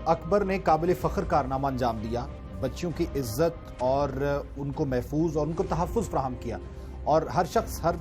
अकबर ने काबिल फ़ख्र कारनामा अंजाम दिया, बच्चियों की इज्जत और उनको महफूज और उनको तहफ़्फ़ुज़ फ़राहम किया। और हर शख्स, हर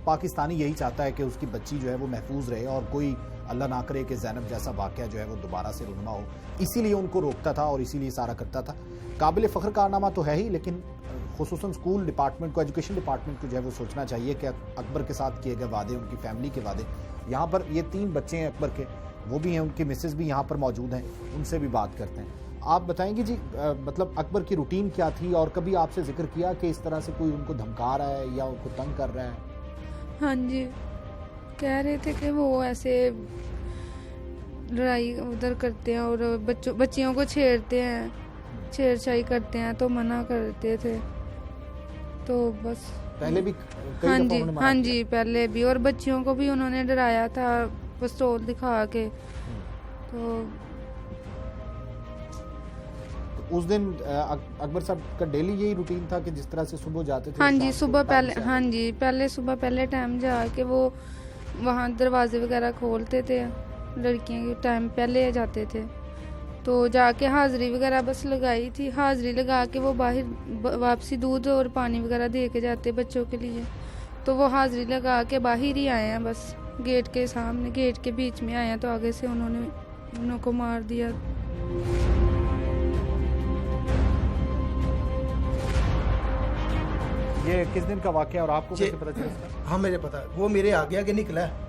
पाकिस्तानी यही चाहता है कि उसकी बच्ची जो है वो महफूज रहे और कोई अल्लाह ना करे कि ज़ैनब जैसा वाक़या जो है वो दोबारा से रुनमा हो। इसीलिए उनको रोकता था और इसीलिए सारा करता था। काबिल फ़ख्र कारनामा तो है ही, लेकिन खुसूसन स्कूल डिपार्टमेंट को, एजुकेशन डिपार्टमेंट को जो है वो सोचना चाहिए कि अकबर के साथ किए गए वादे, उनकी फैमिली के वादे, यहाँ पर ये 3 बच्चे हैं अकबर के, वो भी हैं, उनकी मिसेस भी यहाँ पर मौजूद हैं, उनसे भी बात करते हैं। आप बताएंगे जी, मतलब अकबर की रूटीन क्या थी और कभी आपसे जिक्र किया कि इस तरह से कोई उनको धमका रहा है या उनको तंग कर रहा है? हाँ जी, कह रहे थे कि वो ऐसे लड़ाई उधर करते हैं और बच्चियों को छेड़ते हैं, छेड़छाड़ी करते हैं, तो मना करते थे। तो बस पहले भी हाँ जी, हाँ जी, पहले भी, और बच्चियों को भी उन्होंने डराया था पिस्तौल दिखा के। तो उस दिन अकबर साहब का डेली यही रूटीन था कि जिस तरह से सुबह जाते थे? हाँ जी, सुबह पहले, हाँ जी, सुबह पहले टाइम जाके वो वहाँ दरवाजे वगैरह खोलते थे, लड़कियों के टाइम पहले जाते थे, तो जाके हाजिरी वगैरह बस लगाई थी, हाजिरी लगा के वो बाहर वापसी दूध और पानी वगैरह दे के जाते बच्चों के लिए। तो वो हाजिरी लगा के बाहर ही आए हैं, बस गेट के सामने, गेट के बीच में आए हैं, तो आगे से उन्होंने उनको मार दिया। ये किस दिन का वाकया और आपको कैसे पता चला? हाँ, मुझे पता है, वो मेरे आगे निकला है।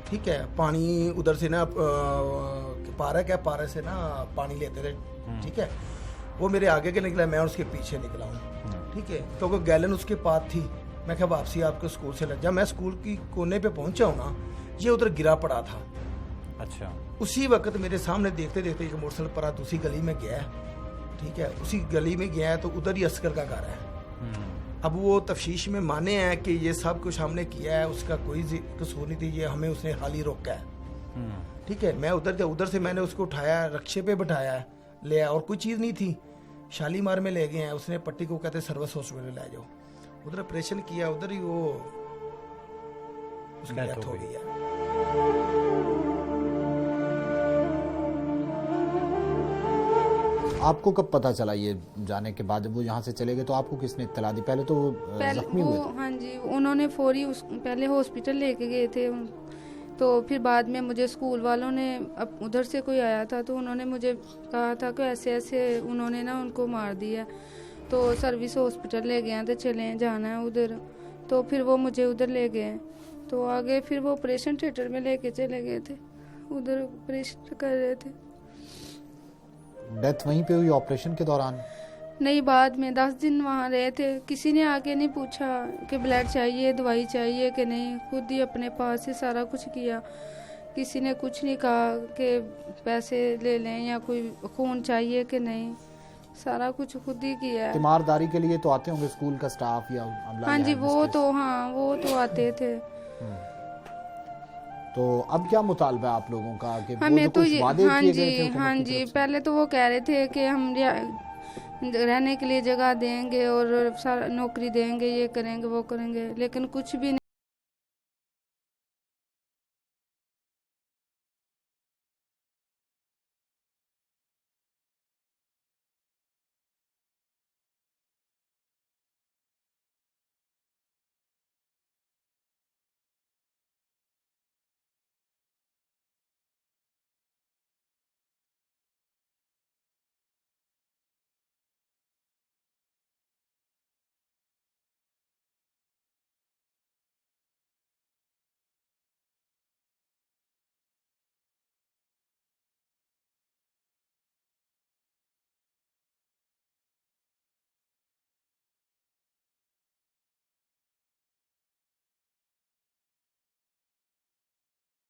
ठीक है, पानी उधर से ना पार्क है, पार्क से ना पानी लेते थे। ठीक है, वो मेरे आगे के निकला, मैं उसके पीछे निकला हूँ। ठीक है, तो वो गैलन उसके पास थी, मैं क्या वापसी आपको स्कूल से लग जा, मैं स्कूल की कोने पे पहुंचा हूँ ना, ये उधर गिरा पड़ा था। अच्छा। उसी वक्त मेरे सामने देखते देखते एक मोटरसाइकिल पर दूसरी गली में गया। ठीक है, उसी गली में गया तो उधर ही अस्कर का घर है। अब वो तफ्शीश में माने हैं कि ये सब कुछ हमने किया है, उसका कोई कसूर नहीं थी, ये हमें उसने हाली रोका है। ठीक है, मैं उधर से मैंने उसको उठाया, रक्शे पे बिठाया, ले आया, और कोई चीज़ नहीं थी, शालीमार में ले गए हैं। उसने पट्टी को कहते सर्विस हॉस्पिटल ले जाओ, उधर ऑपरेशन किया, उधर ही वो उसकी डेथ हो गई है। आपको कब पता चला ये जाने के बाद, जब वो यहाँ से चले गए तो आपको किसने इत्तला दी? पहले तो जख्मी हुए थे। हाँ जी, उन्होंने फौरी पहले हॉस्पिटल लेके गए थे, तो फिर बाद में मुझे स्कूल वालों ने, अब उधर से कोई आया था तो उन्होंने मुझे कहा था कि ऐसे ऐसे उन्होंने ना उनको मार दिया, तो सर्विस हॉस्पिटल ले गए तो चले जाना है उधर। तो फिर वो मुझे उधर ले गए, तो आगे फिर वो ऑपरेशन थिएटर में लेके चले गए थे, उधर ऑपरेशन कर रहे थे। डेथ वहीं पे हुई ऑपरेशन के दौरान? नहीं, बाद में 10 दिन वहाँ रहे थे, किसी ने आके नहीं पूछा कि ब्लड चाहिए, दवाई चाहिए कि नहीं, खुद ही अपने पास से सारा कुछ किया। किसी ने कुछ नहीं कहा कि पैसे ले लें या कोई खून चाहिए कि नहीं, सारा कुछ खुद ही किया है। तीमारदारी के लिए तो आते होंगे स्कूल का स्टाफ या अमला? हाँ जी, वो तो आते थे। तो अब क्या मुतालबा है आप लोगों का कि हमें वो तो ये, वादे हाँ किए जी, गए थे हाँ जी, पहले तो वो कह रहे थे कि हम रहने के लिए जगह देंगे और सारा नौकरी देंगे, ये करेंगे वो करेंगे, लेकिन कुछ भी नहीं।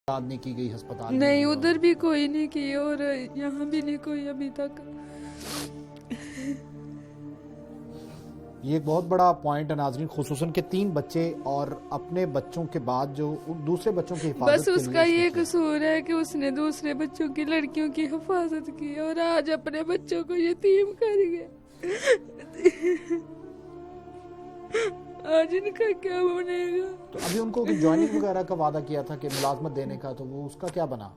नहीं की गई अस्पताल नहीं, उधर भी कोई नहीं की और यहाँ भी नहीं कोई अभी तक। ये एक बहुत बड़ा पॉइंट है नाजरीन, खुसूसन के 3 बच्चे और अपने बच्चों के बाद जो दूसरे बच्चों की हिफाजत बस उसका ये कसूर है कि उसने दूसरे बच्चों की, लड़कियों की हिफाजत की और आज अपने बच्चों को यतीम कर गया। आज इनका क्या बनेगा? तो अभी उनको ज्वाइनिंग वगैरह का वादा किया था कि मुलाजमत देने का, तो वो उसका क्या बना?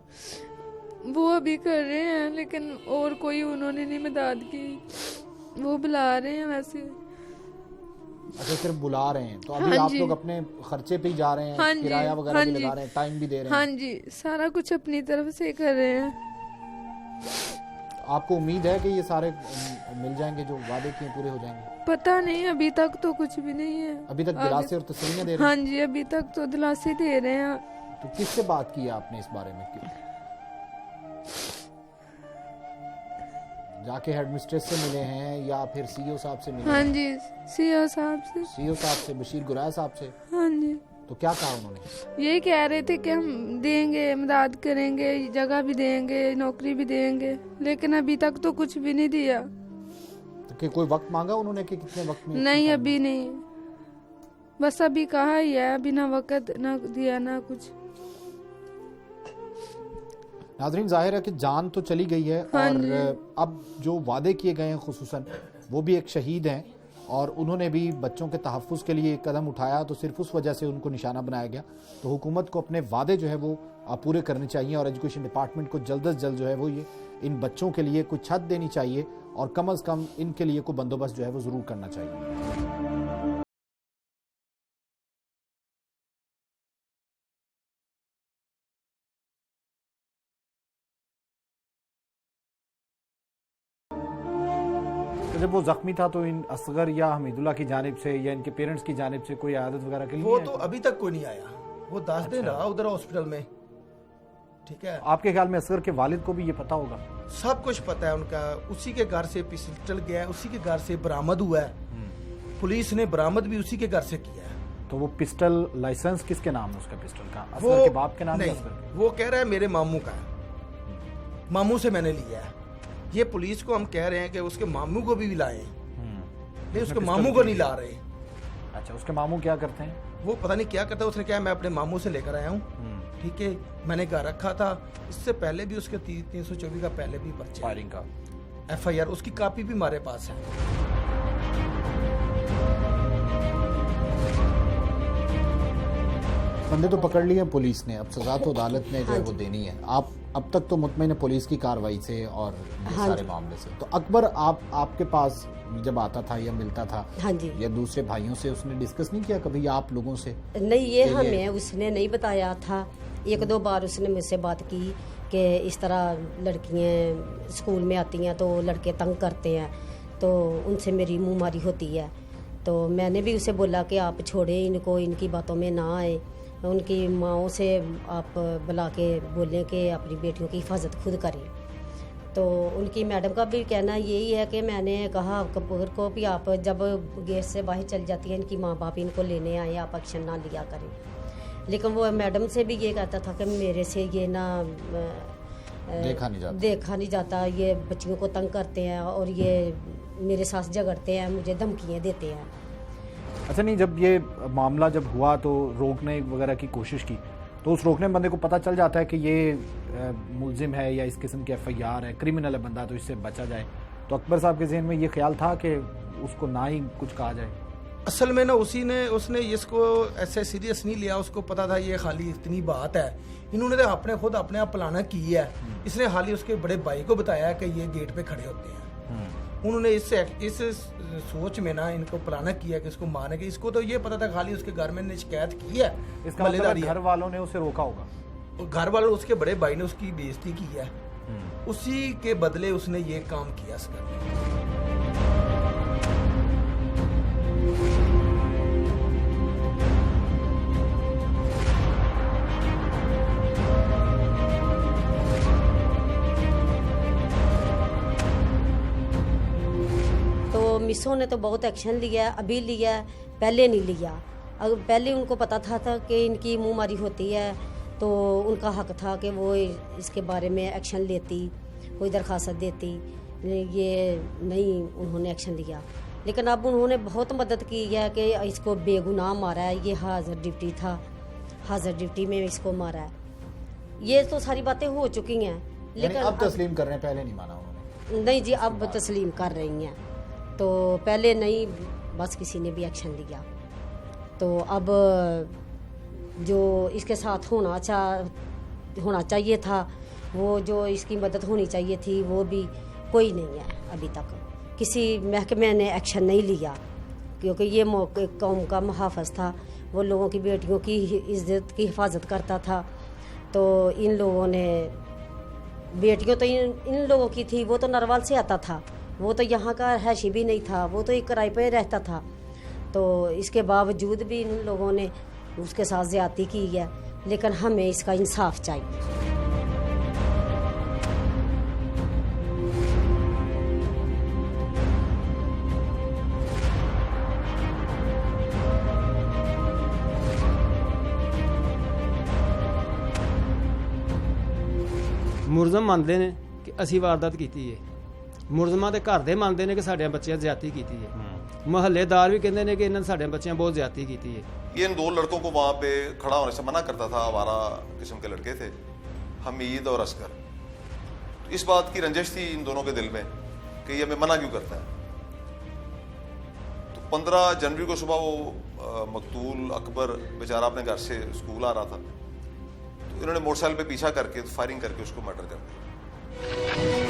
वो अभी कर रहे हैं, लेकिन और कोई उन्होंने नहीं मदद की। वो बुला रहे हैं वैसे। अच्छा, सिर्फ बुला रहे हैं, तो अभी हाँ आप जी। लोग अपने खर्चे पे ही जा रहे हैं, हाँ जी, किराया वगैरह हाँ भी जी। लगा रहे हैं, टाइम भी दे रहे हाँ हैं। जी, सारा कुछ अपनी तरफ से कर रहे हैं। आपको उम्मीद है कि ये सारे मिल जाएंगे, जो वादे किए पूरे हो जाएंगे? पता नहीं, अभी तक तो कुछ भी नहीं है। अभी तक आगे- दिलासे और तसल्लियां दे रहे हाँ हैं? जी, अभी तक तो दिलासे दे रहे हैं। तो किससे बात की है आपने इस बारे में? क्यों जाके हेडमिस्ट्रेस से मिले हैं या फिर सीईओ साहब से मिले? हाँ जी, सीओ साहब से। सीईओ साहब से, बशीर गुराया साहब से। हाँ जी, तो क्या कहा उन्होंने? यही कह रहे थे कि हम देंगे, मदद करेंगे, जगह भी देंगे, नौकरी भी देंगे, लेकिन अभी तक तो कुछ भी नहीं दिया। तो कि कोई वक्त मांगा उन्होंने कि कितने वक्त में? नहीं, अभी नहीं, बस अभी कहा ही है, अभी ना वक्त ना दिया ना कुछ। नाज़रीन, जाहिर है कि जान तो चली गई है, हाँ और जी। अब जो वादे किए गए हैं, खुसूसन वो भी एक शहीद हैं, और उन्होंने भी बच्चों के तहफ़्फ़ुज़ के लिए एक कदम उठाया, तो सिर्फ उस वजह से उनको निशाना बनाया गया। तो हुकूमत को अपने वादे जो है वो पूरे करने चाहिए, और एजुकेशन डिपार्टमेंट को जल्द अज जल्द जो है वो ये इन बच्चों के लिए कुछ छत देनी चाहिए, और कम अज़ कम इनके लिए कोई बंदोबस्त जो है वो ज़रूर करना चाहिए। तो जब वो जख्मी था तो इन असगर या हमीदुल्लाह की जानिब से या इनके पेरेंट्स की जानिब से कोई आदत वगैरह के लिए वो है? तो अभी तक कोई नहीं आया। वो 10 दिन रहा उधर हॉस्पिटल में। ठीक है, आपके ख्याल में असगर के वालिद को भी ये पता होगा? सब कुछ पता है उनका। उसी के घर से पिस्टल गया है, उसी के घर से बरामद हुआ है। पुलिस ने बरामद भी उसी के घर से किया है। तो वो पिस्टल लाइसेंस किसके नाम है? उसका पिस्टल का वो असगर के बाप के नाम है? नहीं, असगर के? वो कह रहा है मेरे मामू का है, मामू से मैंने लिया है। ये पुलिस को हम कह रहे हैं कि उसके मामू को भी लाएं, नहीं उसके पिस्टल मामू को नहीं ला रहे। अच्छा, उसके मामू क्या करते हैं? वो पता नहीं क्या करता है। उसने कहा मैं अपने मामू से लेकर आया हूँ। ठीक है, मैंने घर रखा था। इससे पहले भी उसके 324 का पहले भी पर्चा, फायरिंग का FIR, उसकी कॉपी भी हमारे पास है। बंदे तो पकड़ लिए पुलिस ने, अब सजा तो अदालत ने जो है वो देनी है। आप अब तक तो मुतमईन पुलिस की कार्रवाई से और ये सारे मामले से। तो अकबर आपके पास जब आता था या मिलता था, हाँ जी, या दूसरे भाइयों से उसने डिस्कस नहीं किया कभी आप लोगों से? नहीं ये हमें उसने नहीं बताया था। एक दो बार उसने मुझसे बात की कि इस तरह लड़कियां स्कूल में आती हैं तो लड़के तंग करते हैं, तो उनसे मेरी मुंहमारी होती है। तो मैंने भी उसे बोला कि आप छोड़े इनको, इनकी बातों में ना आए। उनकी माँओं से आप बुला के बोलें कि अपनी बेटियों की हिफाजत खुद करें। तो उनकी मैडम का भी कहना यही है कि मैंने कहा कपूर को भी आप जब गेट से बाहर चल जाती है, इनकी माँ बाप इनको लेने आए, आप एक्शन ना लिया करें। लेकिन वो मैडम से भी ये कहता था कि मेरे से ये ना देखा नहीं जाता, ये बच्चियों को तंग करते हैं और ये मेरे साथ झगड़ते हैं, मुझे धमकियाँ देते हैं। अच्छा, नहीं, जब ये मामला जब हुआ तो रोकने वगैरह की कोशिश की, तो उस रोकने बंदे को पता चल जाता है कि ये मुलजिम है या इस किस्म की FIR है, क्रिमिनल है बंदा, तो इससे बचा जाए। तो अकबर साहब के जहन में ये ख्याल था कि उसको ना ही कुछ कहा जाए? असल में ना उसने इसको ऐसे सीरियस नहीं लिया। उसको पता था ये खाली इतनी बात है। इन्होंने तो खुद अपने आप प्लान की है। इसने खाली उसके बड़े भाई को बताया कि ये गेट पे खड़े होते हैं। उन्होंने इस सोच में ना इनको प्लान किया कि इसको मारने के। इसको तो ये पता था खाली उसके घर में ने शिकायत की है। इसका मतलब घर वालों ने उसे रोका होगा? घर वालों, उसके बड़े भाई ने उसकी बेइज्जती की है। उसी के बदले उसने ये काम किया इसका। मिसों ने तो बहुत एक्शन लिया है, अभी लिया है, पहले नहीं लिया। अगर पहले उनको पता था कि इनकी मुंहमारी होती है तो उनका हक था कि वो इसके बारे में एक्शन लेती, कोई दरखास्त देती। ये नहीं उन्होंने एक्शन लिया। लेकिन अब उन्होंने बहुत मदद की है कि इसको बेगुनाह मारा है। ये हाजिर ड्यूटी था, हाजिर ड्यूटी में इसको मारा है। ये तो सारी बातें हो चुकी हैं, लेकिन अब तस्लीम कर रहे हैं, पहले नहीं माना उन्होंने? नहीं जी, अब तस्लीम कर रही हैं। तो पहले नहीं, बस किसी ने भी एक्शन लिया। तो अब जो इसके साथ होना चाहिए था वो जो इसकी मदद होनी चाहिए थी वो भी कोई नहीं है अभी तक। किसी महकमे ने एक्शन नहीं लिया, क्योंकि ये कौम का मुहाफ़िज़ था, वो लोगों की बेटियों की इज़्ज़त की हिफाजत करता था। तो इन लोगों ने बेटियों तो इन लोगों की थी, वो तो नरवाल से आता था, वो तो यहाँ का हैशी भी नहीं था, वो तो एक किराए पे रहता था। तो इसके बावजूद भी इन लोगों ने उसके साथ ज़्यादती की है, लेकिन हमें इसका इंसाफ चाहिए। ਮੁਲਜ਼ਮ ਮੰਨਦੇ ਨੇ ਕਿ ਅਸੀਂ ਵਾਰਦਾਤ ਕੀਤੀ ਹੈ, ਮੁਲਜ਼ਮਾਂ ਦੇ ਘਰ ਦੇ ਮੰਨਦੇ ਨੇ ਕਿ ਸਾਡੇ ਬੱਚਿਆਂ ਜ਼ਿਆਦਤੀ ਕੀਤੀ ਹੈ, ਮੁਹੱਲੇਦਾਰ ਵੀ ਕਹਿੰਦੇ ਨੇ ਕਿ ਇਹਨਾਂ ਨੇ ਸਾਡੇ ਬੱਚਿਆਂ ਬਹੁਤ ਜ਼ਿਆਦਤੀ ਕੀਤੀ है। ये इन 2 लड़कों को वहाँ पे खड़ा होने से मना करता था, आवारा किस्म के लड़के थे, हमीद और असगर। तो इस बात की रंजिश थी इन दोनों के दिल में कि ये हमें मना क्यों करता है। तो 15 जनवरी को सुबह वो मकतूल अकबर बेचारा अपने घर से स्कूल आ रहा था, तो इन्होंने मोटरसाइकिल पे पीछा करके फायरिंग करके उसको मर्डर कर दिया।